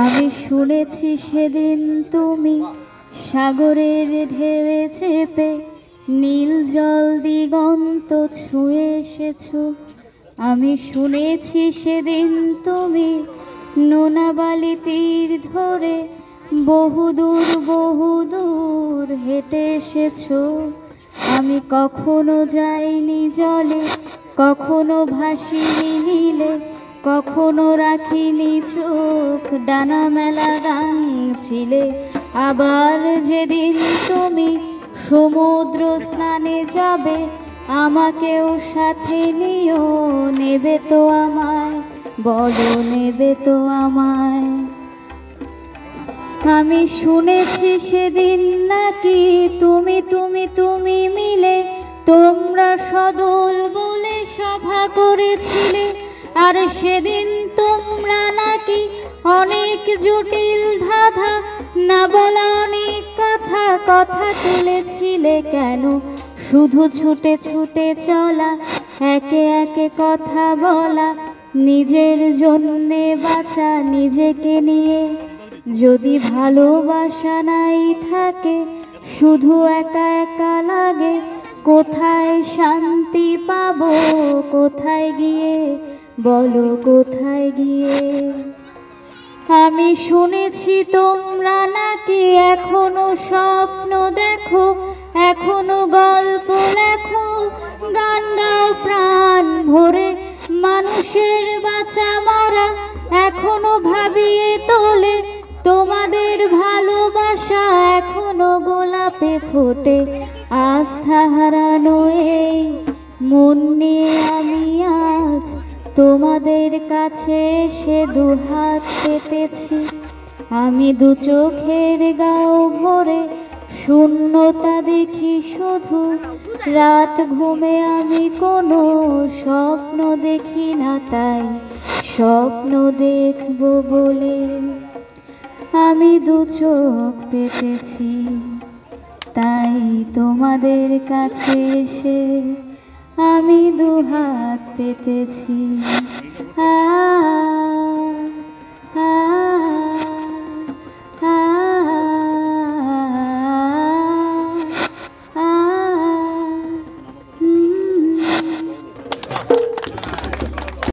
আমি শুনেছি সেদিন তুমি সাগরের ঢেউয়ে চেপে নীল জল দিগন্ত ছুঁয়ে এসেছো। আমি শুনেছি সেদিন তুমি নোনাবালি তীর ধরে বহুদূর হেঁটে এসেছো। আমি কখনো যাইনি জলে, কখনো ভাসিনি নীলে, কখনো রাখিনি চোখ ডানা মেলা গান ছিলে। আবার যেদিন তুমি সমুদ্র স্নানে যাবে, আমাকেও সাথে নিও, নেবে তো আমায়, বলো নেবে তো আমায়। আমি শুনেছি সেদিন নাকি তুমি মিলে তোমরা সদল বলে সভা করেছিলে। আর সেদিন তোমরা নাকি অনেক জটিল ধাঁধা না বলা অনেক কথা তুলেছিলে। কেন শুধু ছুটে ছুটে চলা, একে একে কথা বলা, নিজের জন্যে বাঁচা নিজেকে নিয়ে। যদি ভালোবাসা নাই থাকে, শুধু একা একা লাগে, কোথায় শান্তি পাবো, কোথায় গিয়ে, বলো কোথায় গিয়ে। আমি শুনেছি তোমরা নাকি এখনো স্বপ্ন দেখো, এখনো গল্প লেখো, গান গাও প্রাণ ভরে, মানুষের বাঁচা মরা এখনো ভাবিয়ে তোলে। তোমাদের ভালোবাসা এখনো গোলাপে ফোটে। আস্থা হারানো এই মন নিয়ে আমি আজ তোমাদের কাছে এসে দুহাত পেতেছি। আমি দু চোখের গাও ভরে শূন্যতা দেখি শুধু, রাত ঘুমে আমি কোনো স্বপ্ন দেখি না, তাই স্বপ্ন দেখবো বলে আমি দু চোখ পেতেছি। তাই তোমাদের কাছে এসে আমি দুহাত পেতেছি।